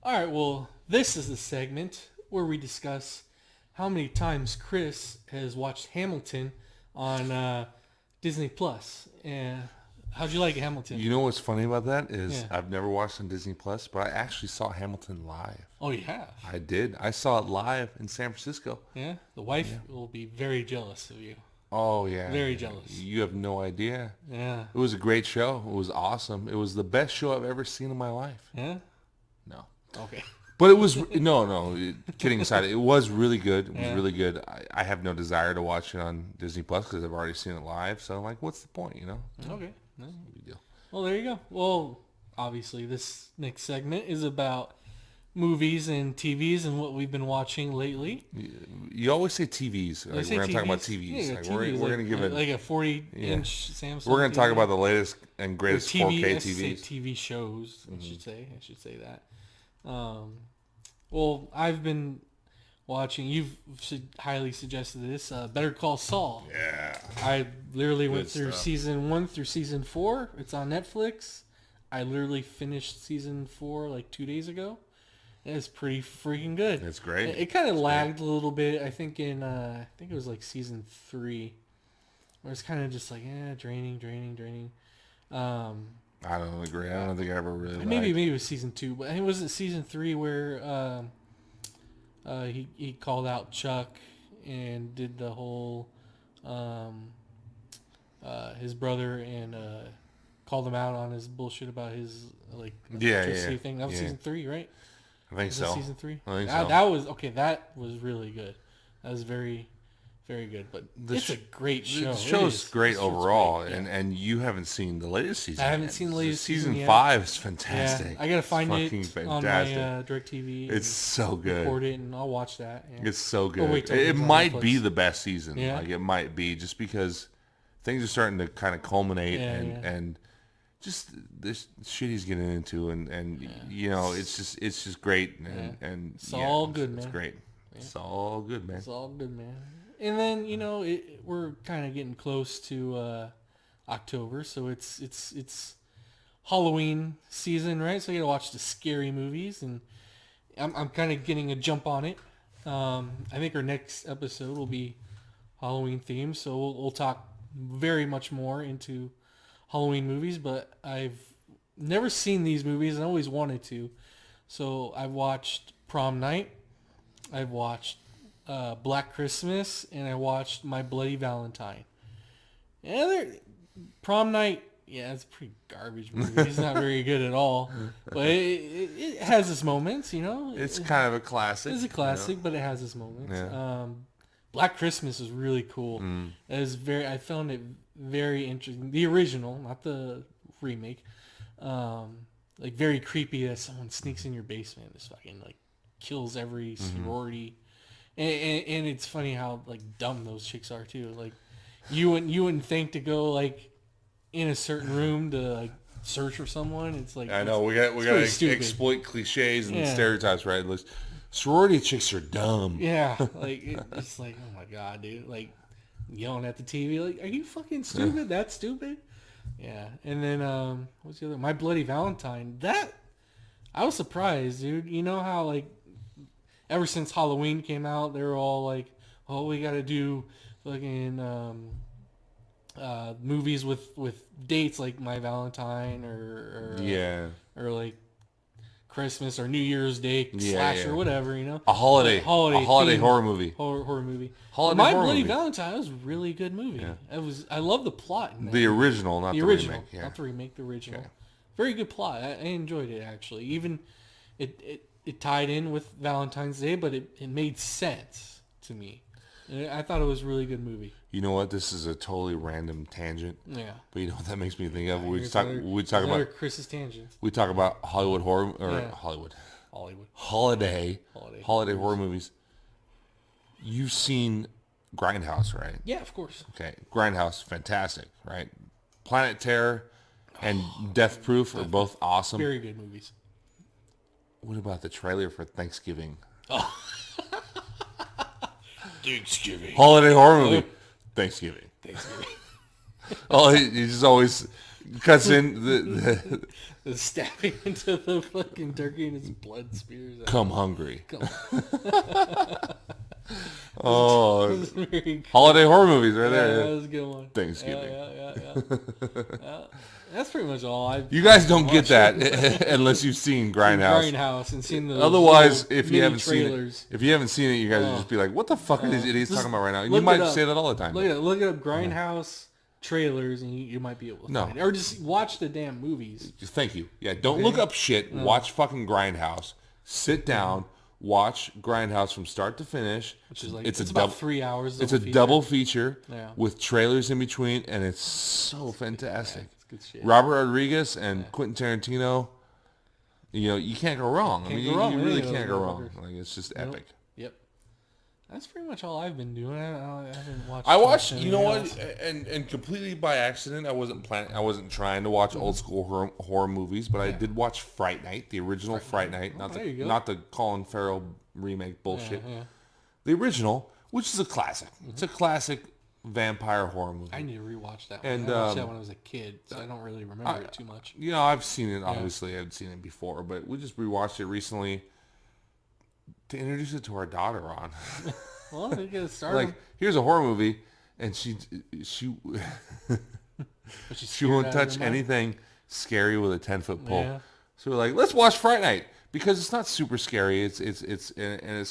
All right, well, this is the segment where we discuss how many times Chris has watched Hamilton on Disney Plus. And how'd you like Hamilton? You know what's funny about that is Yeah. I've never watched on Disney Plus, but I actually saw Hamilton live. Oh, you have? I did. I saw it live in San Francisco. Yeah? The wife will be very jealous of you. Oh yeah. Very jealous. You have no idea. Yeah. It was a great show. It was awesome. It was the best show I've ever seen in my life. Yeah? No. Okay. But it was no. Kidding aside, it was really good. It was Yeah. really good. I have no desire to watch it on Disney Plus because I've already seen it live. So like, what's the point? Okay. No. Big deal. Well, there you go. Well, obviously, this next segment is about movies and TVs and what we've been watching lately. You always say TVs. Like, we're going to talk about TVs. Yeah, Like, TVs, we're going to give it. like a 40-inch Samsung. We're going to talk TV. about the latest and greatest Or 4K I should say TVs. TV shows. I should say that. Well, I've been watching. You've highly suggested this. Better Call Saul. Yeah. I literally went Good through stuff. season 1 through season 4. It's on Netflix. I literally finished season 4 like 2 days ago. It's pretty freaking good. It's great. It kind of lagged a little bit. I think I think it was like season 3, where it's kind of just like draining. I don't agree. I don't think I ever really Maybe it was season 2, but it wasn't season 3 where he called out Chuck and did the whole his brother and called him out on his bullshit about his electricity thing. That was season 3, right? I think Was so. that season 3? I think that, so. that was okay. That was really good. That was very, very good. But it's a great show. The show's great The show's overall, great, yeah. and you haven't seen the latest season. I haven't yet. seen the latest season season yet. 5 is Yeah, fantastic. I gotta find Fucking it fantastic. on my DirecTV. It's so good. Record it and I'll watch that. Yeah. It's so good. wait till It it's on might be Netflix. the best season. Yeah. Like it might be just because things are starting to kind of culminate and just this shit he's getting into and you know it's just great and It's all good, It's man. great. It's all good, man. It's all good, man. And then we're kind of getting close to October, so it's Halloween season, right? So you gotta watch the scary movies, and I'm kind of getting a jump on it. I think our next episode will be Halloween themed, so we'll talk very much more into Halloween movies. But I've never seen these movies and I always wanted to. So I've watched Prom Night, I've watched Black Christmas, and I watched My Bloody Valentine. Yeah, Prom Night, yeah, it's a pretty garbage movie. It's not very good at all, but it has its moments, It's kind of a classic. It's a classic, but it has its moments. Yeah. Black Christmas is really cool. I found it very interesting. The original, not the remake. Like very creepy that someone sneaks in your basement and just fucking like kills every sorority. And it's funny how like dumb those chicks are too. Like you wouldn't think to go like in a certain room to like search for someone. It's like I know we got to exploit cliches and stereotypes, right? Like, sorority chicks are dumb. Yeah, like it's like, oh my god, dude, like yelling at the TV, like, are you fucking stupid? That's stupid. Yeah, and then what's the other? My Bloody Valentine. That I was surprised, dude. You know how like ever since Halloween came out, they were all like, oh, we got to do fucking movies with dates like My Valentine or like Christmas or New Year's Day or whatever, a holiday themed horror movie. Horror movie. Holiday My horror Bloody movie. Valentine was a really good movie. Yeah. I love the plot in that. The original, not the original, remake. Yeah. not the remake. The original. Okay. Very good plot. I enjoyed it actually. Even it tied in with Valentine's Day, but it made sense to me. I thought it was a really good movie. You know what? This is a totally random tangent. Yeah. But you know what that makes me think of? We Here's talk another about Chris's tangent. we talk about Hollywood horror or Hollywood. holiday horror movies. You've seen Grindhouse, right? Yeah, of course. Okay, Grindhouse, fantastic, right? Planet Terror and Death Proof are both awesome. Very good movies. What about the trailer for Thanksgiving? Thanksgiving. Holiday horror movie. Thanksgiving. Oh, he just always cuts in the The stabbing into the fucking turkey and his blood spears out. come hungry. Come Oh, very good. holiday horror movies right Yeah, there. that was a good one. Thanksgiving. Yeah. That's pretty much all I've. You guys don't get watched. that unless you've seen Grindhouse. Grindhouse and seen the. Otherwise, if you haven't trailers. seen it, you guys would just be like, "What the fuck are these idiots talking about right now?" And you look might it up. say that all the time. Look up Grindhouse trailers, and you might be able to find it. Or just watch the damn movies. Thank you. Yeah, don't look up shit. Watch fucking Grindhouse. Sit down. Watch Grindhouse from start to finish. Which is like it's about 3 hours. It's a double feature Yeah. with trailers in between, and it's so fantastic. Yeah, it's good shit. Robert Rodriguez and Quentin Tarantino. You know, you can't go wrong. Can't go wrong you with really any of can't those go wrong. motherfuckers. Like, it's just epic. Yep. That's pretty much all I've been doing. I haven't watched. I watched, anything you know what, else. and completely by accident. I wasn't trying to watch old school horror movies, but I did watch Fright Night, the original Fright Night, not the Colin Farrell remake bullshit. Yeah. The original, which is a classic. It's a classic vampire horror movie. I need to rewatch that one. And, I watched that when I was a kid, so I don't really remember it too much. You know, I've seen it. Obviously, I've seen it before, but we just rewatched it recently to introduce it to our daughter on. Well, they get started. Like, here's a horror movie, and she won't touch anything scary with a 10-foot pole. Yeah. So we're like, let's watch Fright Night because it's not super scary. It's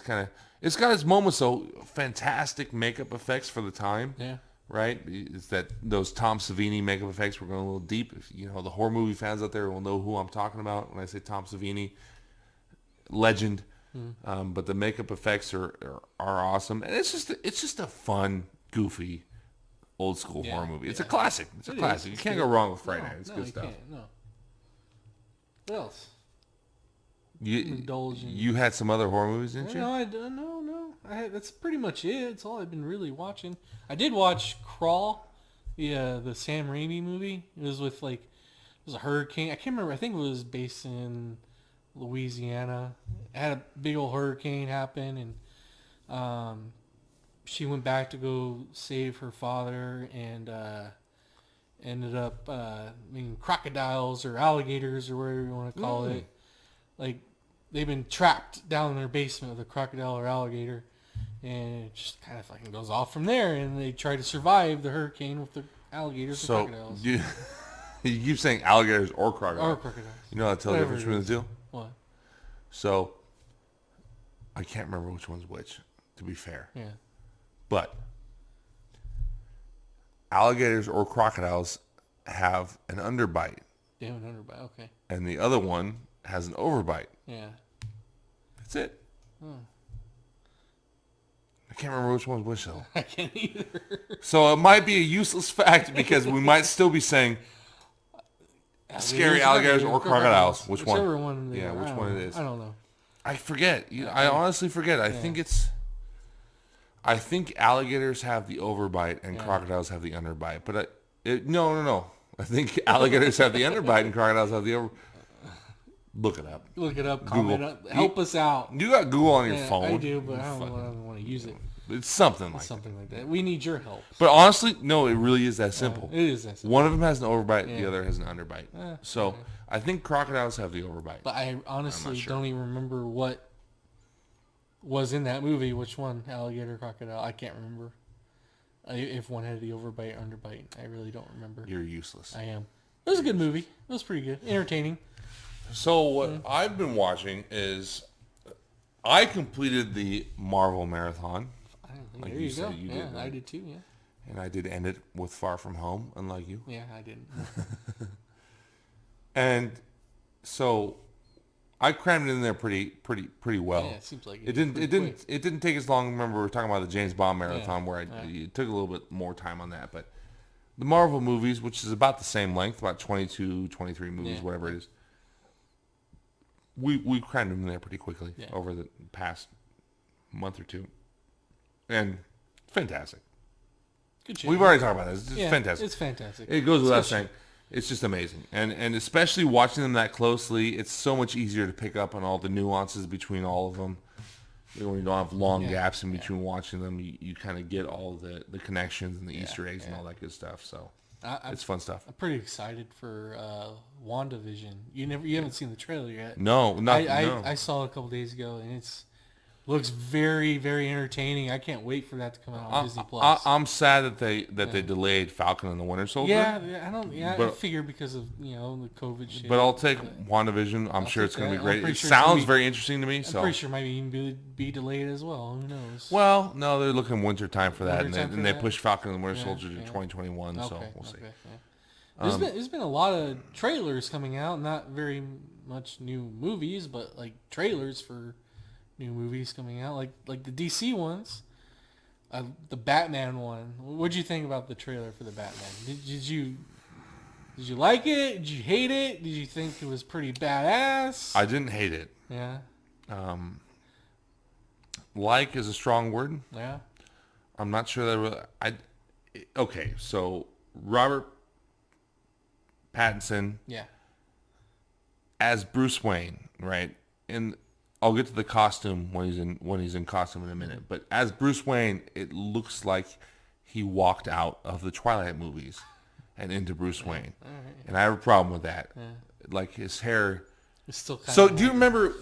kind of it's got its moments though. Fantastic makeup effects for the time. Yeah. Right. It's that those Tom Savini makeup effects. We're going a little deep. If, you know, the horror movie fans out there will know who I'm talking about when I say Tom Savini, legend. But the makeup effects are awesome, and it's just a fun, goofy, old school horror movie. It's a classic. It's a classic. You can't go wrong with Fright Night. It's good stuff. No. What else? You had some other horror movies, didn't you? No. That's pretty much it. It's all I've been really watching. I did watch Crawl, the Sam Raimi movie. It was with it was a hurricane. I can't remember. I think it was based in Louisiana. It had a big old hurricane happen, and she went back to go save her father, and ended up crocodiles or alligators or whatever you want to call it. Like, they've been trapped down in their basement with a crocodile or alligator, and it just kind of fucking goes off from there, and they try to survive the hurricane with the alligators and crocodiles. You keep saying alligators or crocodiles. Or crocodiles. You know how to tell the difference between the two? What? So, I can't remember which one's which, to be fair. Yeah. But alligators or crocodiles have an underbite. They have an underbite, okay. And the other one has an overbite. Yeah. That's it. I can't remember which one's which, though. I can't either. So it might be a useless fact because we might still be saying scary alligators or crocodiles. Which one? Whichever one. Yeah, which one it is. I don't know. I forget. I honestly forget. I think alligators have the overbite and crocodiles have the underbite. But no. I think alligators have the underbite and crocodiles have the over. Look it up. Look it up. Comment up. Help us out. You got Google on your phone. I do, but I don't want to use it. It's something like that. We need your help. But honestly, no, it really is that simple. It is that simple. One of them has an overbite, the other has an underbite. So I think crocodiles have the overbite. But I honestly don't even remember what was in that movie. Which one? Alligator, crocodile? I can't remember. If one had the overbite or underbite. I really don't remember. You're useless. I am. It was a good movie. It was pretty good. Entertaining. So what I've been watching is I completed the Marvel marathon. Like there you go. You did, I did too, yeah. And I did end it with Far From Home, unlike you. Yeah, I didn't. And so I crammed it in there pretty well. Yeah, it seems like it didn't take as long. Remember, we were talking about the James Bond marathon where it took a little bit more time on that, but the Marvel movies, which is about the same length, about 22, 23 movies, whatever it is. We crammed them in there pretty quickly over the past month or two. And fantastic. Good shit. We've already talked about this. It's fantastic. It's fantastic. It goes without saying. It's just amazing. And especially watching them that closely, it's so much easier to pick up on all the nuances between all of them. When you don't have long gaps in between watching them, you kind of get all the connections and the Easter eggs and all that good stuff. So It's fun stuff. I'm pretty excited for WandaVision. You haven't seen the trailer yet. No, no. I saw it a couple days ago, and looks very, very entertaining. I can't wait for that to come out on Disney Plus. I'm sad that they delayed Falcon and the Winter Soldier. I figure because of the COVID shit. But I'll take WandaVision. I'll sure it's going to be great. It sure sounds very interesting to me. I'm pretty sure it might even be delayed as well. Who knows? Well, no, they're looking winter time for that, and they pushed Falcon and the Winter Soldier to 2021. Okay, so we'll see. There's been a lot of trailers coming out. Not very much new movies, but like trailers for new movies coming out, like the DC ones, the Batman one. What'd you think about the trailer for the Batman? Did you like it? Did you hate it? Did you think it was pretty badass? I didn't hate it. Yeah. Like is a strong word. Yeah. I'm not sure that okay, so Robert Pattinson. Yeah. As Bruce Wayne, right? And I'll get to the costume when he's in costume in a minute. But as Bruce Wayne, it looks like he walked out of the Twilight movies and into Bruce Wayne. Right. And I have a problem with that. Yeah. Like his hair. It's still kind so do you remember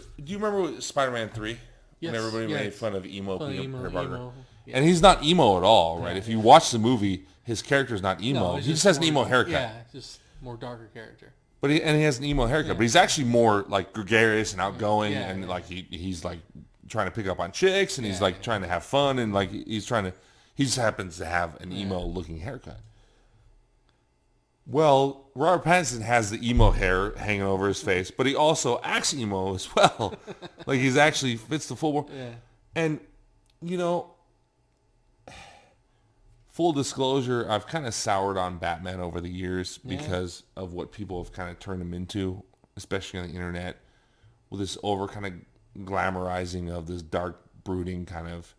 Spider-Man 3? Yes. When everybody made fun of emo Peter Parker. Yeah. And he's not emo at all, right? If you watch the movie, his character's not emo. He just has an emo haircut. Yeah, just more darker character. But he has an emo haircut, but he's actually more like gregarious and outgoing, and like he's like trying to pick up on chicks, and he's like trying to have fun, and like he just happens to have an emo looking haircut. Well, Robert Pattinson has the emo hair hanging over his face, but he also acts emo as well. Like he's actually fits the full. Yeah. And full disclosure, I've kind of soured on Batman over the years because of what people have kind of turned him into, especially on the internet, with this over kind of glamorizing of this dark, brooding kind of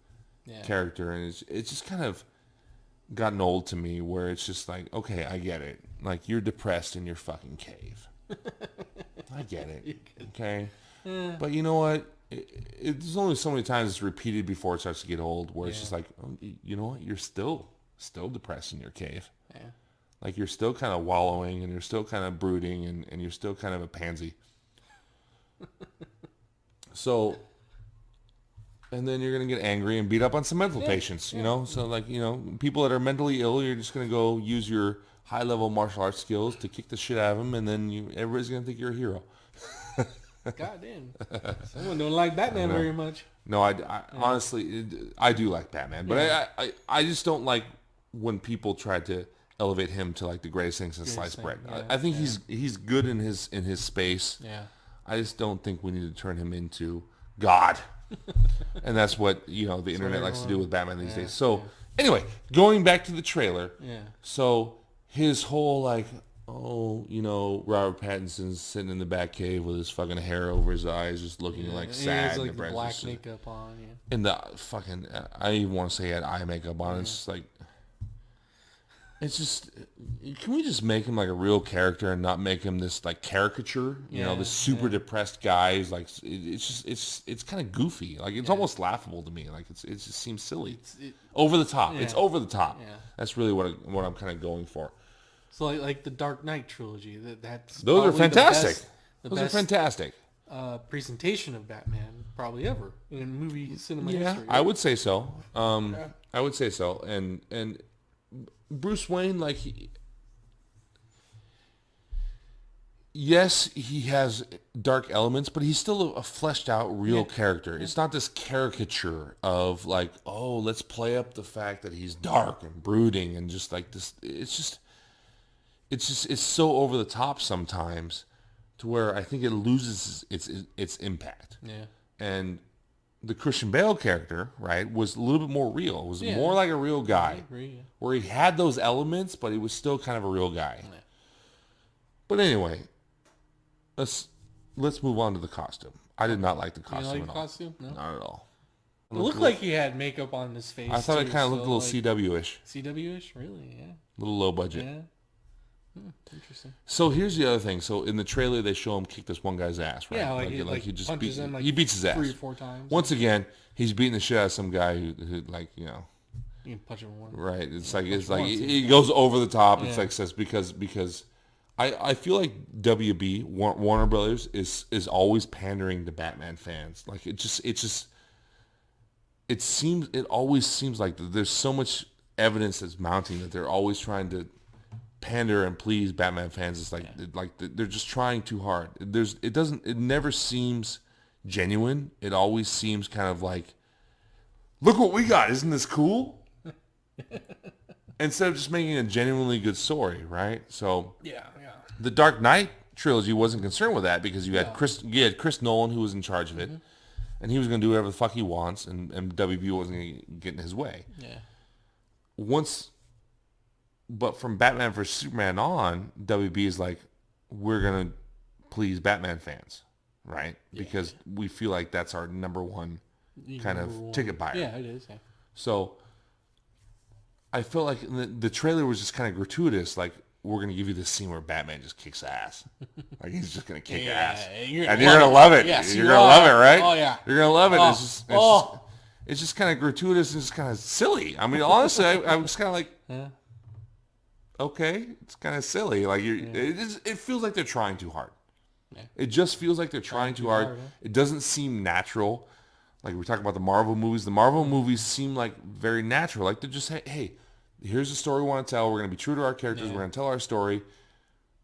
character. And it's just kind of gotten old to me where it's just like, okay, I get it. Like, you're depressed in your fucking cave. I get it. Okay? But you know what? There's only so many times it's repeated before it starts to get old where it's just like, oh, you know what? You're still depressed in your cave. Yeah. Like you're still kind of wallowing and you're still kind of brooding and you're still kind of a pansy. So, and then you're going to get angry and beat up on some mental patients, you know? So like, people that are mentally ill, you're just going to go use your high level martial arts skills to kick the shit out of them. And then everybody's going to think you're a hero. God damn. Someone don't like Batman very much. No, I honestly, I do like Batman, but I just don't like when people try to elevate him to like the greatest things in sliced bread. I think he's good in his space. Yeah. I just don't think we need to turn him into God. And that's what, the internet likes to do with Batman these days. So anyway, going back to the trailer. Yeah. So his whole like, Robert Pattinson's sitting in the Batcave with his fucking hair over his eyes, just looking like sad. He has like and the black makeup on. Yeah. And the fucking, I even want to say he had eye makeup on. It's just like, can we just make him like a real character and not make him this like caricature? This super depressed guy who's like, it's kind of goofy. Like it's almost laughable to me. Like it just seems silly. Over the top. It's over the top. Yeah. That's really what I'm kind of going for. So like the Dark Knight trilogy, those are fantastic. Those are fantastic. Presentation of Batman probably ever in movie cinema history. I would say so. I would say so. And Bruce Wayne, like, yes, he has dark elements, but he's still a fleshed out real character. It's not this caricature of like, oh, let's play up the fact that he's dark and brooding and just like this. It's so over the top sometimes to where I think it loses its impact. Yeah. And the Christian Bale character, right, was a little bit more real. It was more like a real guy. I agree, where he had those elements, but he was still kind of a real guy. Yeah. But anyway, let's move on to the costume. I did not like the costume at all. Costume? No? Not at all. It looked like he had makeup on his face. I thought it kind of looked a little CW-ish. CW-ish? Really? Yeah. A little low budget. Yeah. Interesting. So here's the other thing. So in the trailer, they show him kick this one guy's ass, right? Yeah, like he just punches him, like, he beats his ass 3 or 4 times. Once again, he's beating the shit out of some guy who like, You can punch him once. Right. It's like once, it goes over the top. Yeah. It's like says because I feel like WB Warner Brothers is always pandering to Batman fans. Like it always seems like there's so much evidence that's mounting that they're always trying to pander and please Batman fans. It's like they're just trying too hard. It never seems genuine. It always seems kind of like, look what we got. Isn't this cool? Instead of just making a genuinely good story, right? So Yeah. the Dark Knight trilogy wasn't concerned with that because you had Chris Nolan who was in charge of it, and he was going to do whatever the fuck he wants, and WB wasn't going to get in his way. Yeah. But from Batman vs Superman on, WB is like, we're going to please Batman fans, right? Because we feel like that's our number one kind of ticket buyer. Yeah, it is. Yeah. So I felt like the trailer was just kind of gratuitous. Like, we're going to give you this scene where Batman just kicks ass. Like, he's just going to kick ass. And you're going to love it. Yes, you're going to love it, right? Oh, yeah. You're going to love it. It's just kind of gratuitous and just kind of silly. I mean, honestly, I was kind of like, okay, it's kind of silly. Like, it feels like they're trying too hard. Yeah. It just feels like they're trying too hard. It doesn't seem natural. Like, we talk about the Marvel movies. The Marvel movies seem like very natural. Like, they're just, hey, here's the story we want to tell. We're going to be true to our characters. We're going to tell our story.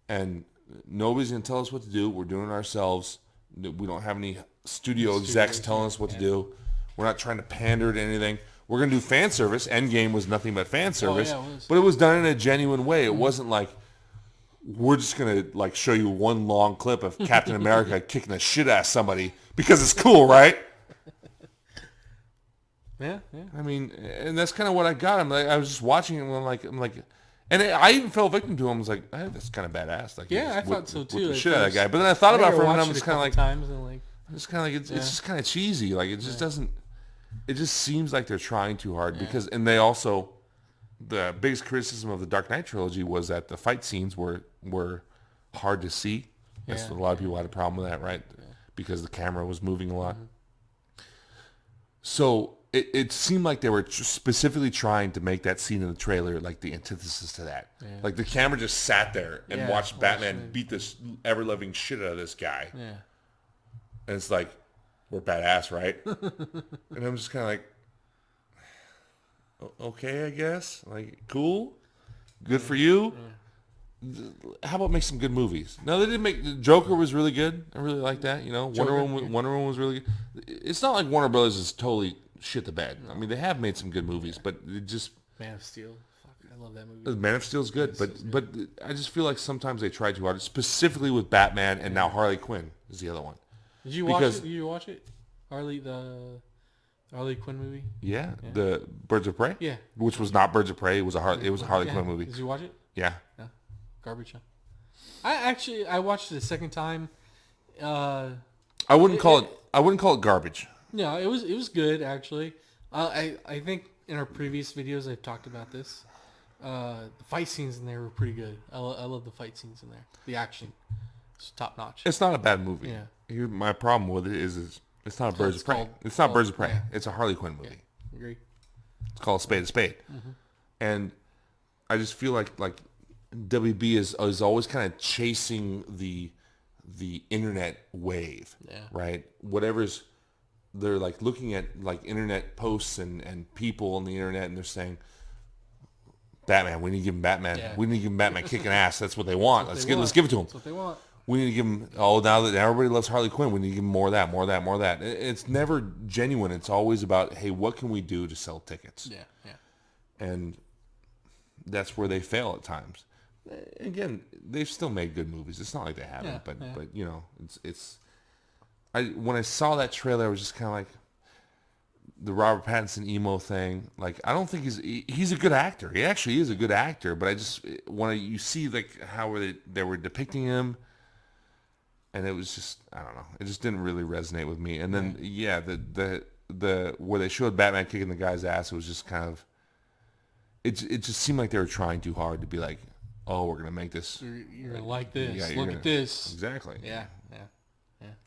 And nobody's going to tell us what to do. We're doing it ourselves. We don't have any studio execs telling us what to do. We're not trying to pander to anything. We're going to do fan service. Endgame was nothing but fan service. But it was done in a genuine way. It wasn't like, we're just going to like show you one long clip of Captain America kicking the shit out of somebody because it's cool, right? Yeah. I mean, and that's kind of what I got. I was just watching it and I'm like, and I even fell victim to him. I was like, hey, that's kind of badass. Like, I thought so too. The shit out of that guy. But then I thought about it for a minute. I'm just kind of like, it's just kind of cheesy. Like, it just doesn't. It just seems like they're trying too hard because, and they also, the biggest criticism of the Dark Knight trilogy was that the fight scenes were hard to see. That's a lot of people had a problem with that, right? Yeah. Because the camera was moving a lot. So it seemed like they were specifically trying to make that scene in the trailer like the antithesis to that. Yeah. Like the camera just sat there and watched Batman beat this ever-loving shit out of this guy. Yeah. And it's like, we're badass, right? And I'm just kind of like, okay, I guess. Like, cool. Good for you. Yeah. How about make some good movies? No, they didn't make... Joker was really good. I really like that. You know, Wonder Woman was really good. It's not like Warner Brothers is totally shit the bed. No. I mean, they have made some good movies, but it just... Man of Steel. Fuck, I love that movie. Man of Steel's good, but I just feel like sometimes they try too hard, specifically with Batman and now Harley Quinn is the other one. Did you watch it? Did you watch it? Harley Quinn movie? Yeah, the Birds of Prey? Yeah. Which was not Birds of Prey. It was a Harley Quinn movie. Did you watch it? Yeah. Garbage. I watched it a second time. I wouldn't call it garbage. No, it was good actually. I think in our previous videos I've talked about this. The fight scenes in there were pretty good. I love the fight scenes in there. The action is top notch. It's not a bad movie. Yeah. My problem with it is it's not Birds of Prey. It's not Birds of Prey. Yeah. It's a Harley Quinn movie. Yeah, agree. It's called Spade a Spade. Mm-hmm. And I just feel like WB is always kind of chasing the internet wave. Yeah. Right? Whatever's they're like looking at like internet posts and people on the internet and they're saying, Batman, we need to give him Batman. Yeah. We need to give him Batman kicking ass. That's what they want. Let's give it to him. That's what they want. We need to give him, now that everybody loves Harley Quinn, we need to give him more of that, more of that, more of that. It's never genuine. It's always about, hey, what can we do to sell tickets? Yeah. And that's where they fail at times. Again, they've still made good movies. It's not like they haven't, but you know, when I saw that trailer, I was just kind of like, the Robert Pattinson emo thing. Like, I don't think he's a good actor. He actually is a good actor, but I just, when you see like how they were depicting him, and it was just, I don't know, it just didn't really resonate with me. And then the where they showed Batman kicking the guy's ass, it was just kind of, it just seemed like they were trying too hard to be like, oh, we're gonna make this. You're gonna like this. Look at this. Exactly. Yeah.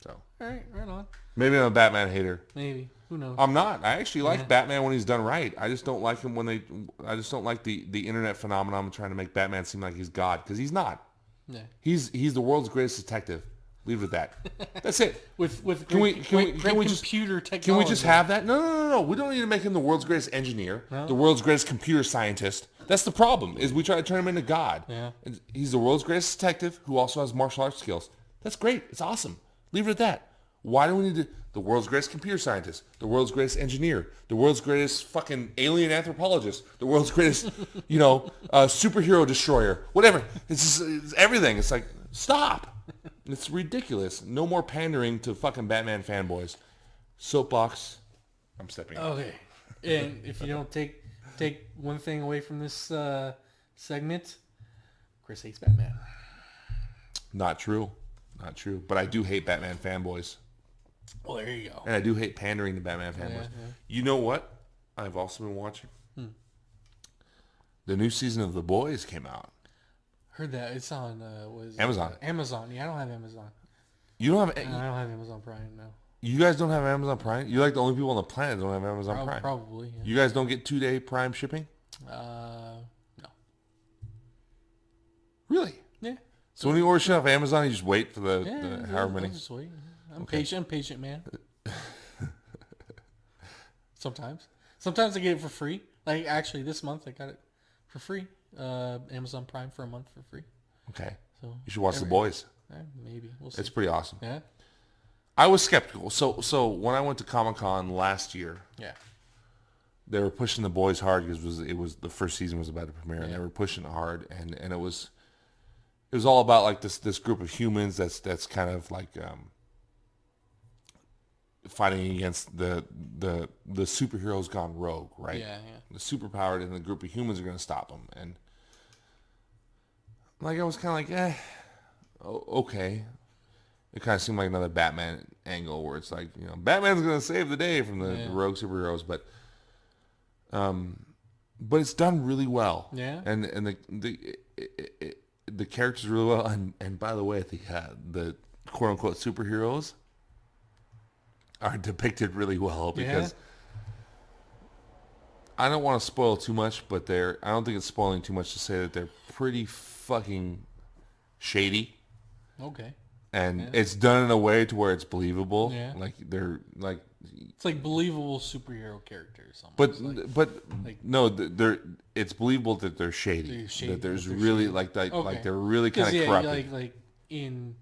So. All right on. Maybe I'm a Batman hater. Maybe. Who knows? I'm not. I actually like Batman when he's done right. I just don't like him when they. I just don't like the internet phenomenon of trying to make Batman seem like he's God, because he's not. Yeah. He's the world's greatest detective. Leave it at that. That's it. With Can we computer just technology. Can we just have that? No. We don't need to make him the world's greatest engineer, the world's greatest computer scientist. That's the problem. Is we try to turn him into God. Yeah. And he's the world's greatest detective who also has martial arts skills. That's great. It's awesome. Leave it at that. Why do we need the world's greatest computer scientist, the world's greatest engineer, the world's greatest fucking alien anthropologist, the world's greatest, superhero destroyer, whatever. It's everything. It's like, stop. It's ridiculous. No more pandering to fucking Batman fanboys. Soapbox. I'm stepping out. Okay. And if you don't take one thing away from this segment, Chris hates Batman. Not true. But I do hate Batman fanboys. Well, there you go. And I do hate pandering to Batman fanboys. Yeah. You know what I've also been watching? The new season of The Boys came out. Heard that. It's on Amazon. Amazon. Yeah, I don't have Amazon. You don't have... I don't have Amazon Prime, no. You guys don't have Amazon Prime? You're like the only people on the planet that don't have Amazon Prime. Probably, yeah. You guys don't get 2-day Prime shipping? No. Really? Yeah. So when you order shit off Amazon, you just wait for the however many... I'll just wait. I'm patient, man. Sometimes I get it for free. Like, actually, this month I got it for free. Amazon Prime for a month for free. Okay. So you should watch The Boys. Maybe. We'll see. It's pretty awesome. Yeah? I was skeptical. So when I went to Comic-Con last year, they were pushing The Boys hard because it was the first season was about to premiere, and they were pushing it hard, and it was all about like this group of humans that's kind of like fighting against the superheroes gone rogue, right? Yeah. The superpowered, and the group of humans are going to stop them. And like I was kind of like, okay. It kind of seemed like another Batman angle where it's like, Batman's going to save the day from the rogue superheroes, but it's done really well. Yeah. And the characters really well, and by the way, the quote unquote superheroes are depicted really well because I don't want to spoil too much, but I don't think it's spoiling too much to say that they're pretty fucking shady. Okay. And it's done in a way to where it's believable. Yeah. Like they're like it's like believable superhero characters. It's believable that they're shady. That there's really shady. Like they're really kind of corrupt. Like in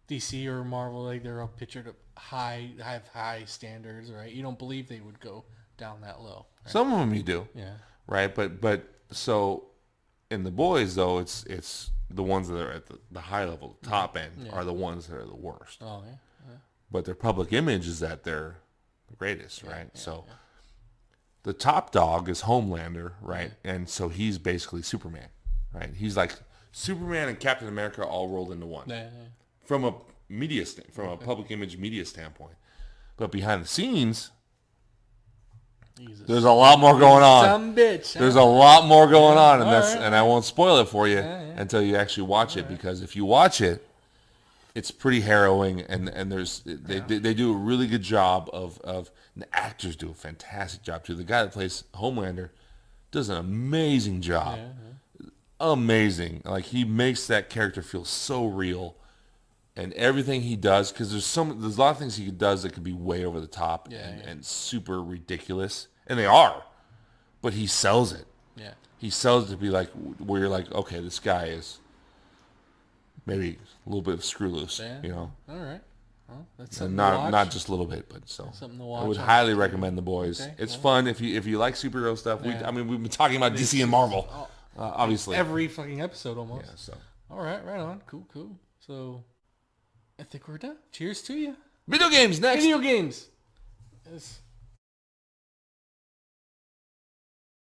DC or Marvel, like they're all pictured up have high standards, right? You don't believe they would go down that low. Right? Some of them you do. Yeah. Right, but so in The Boys though, it's the ones that are at the high level, top end, are the ones that are the worst. Oh yeah. But their public image is that they're the greatest, right? The top dog is Homelander, right? And so he's basically Superman, right? He's like Superman and Captain America all rolled into one. From a public image media standpoint. But behind the scenes, there's a lot more going on. Some bitch. There's a lot more going on, and I won't spoil it for you until you actually watch it, because if you watch it, it's pretty harrowing, and they do a really good job of and the actors do a fantastic job too. The guy that plays Homelander does an amazing job. Amazing. Like he makes that character feel so real. And everything he does, because there's a lot of things he does that could be way over the top and super ridiculous, and they are, but he sells it. Yeah, he sells it to be like where you're like, okay, this guy is maybe a little bit of screw loose, All right, well, that's something not just a little bit, but so something to watch. I would highly recommend The Boys. Okay, it's fun if you like superhero stuff. We've been talking about DC and Marvel, obviously every fucking episode almost. Yeah, so all right, right on, cool. So. I think we're done. Cheers to you. Video games next. Video games. Yes.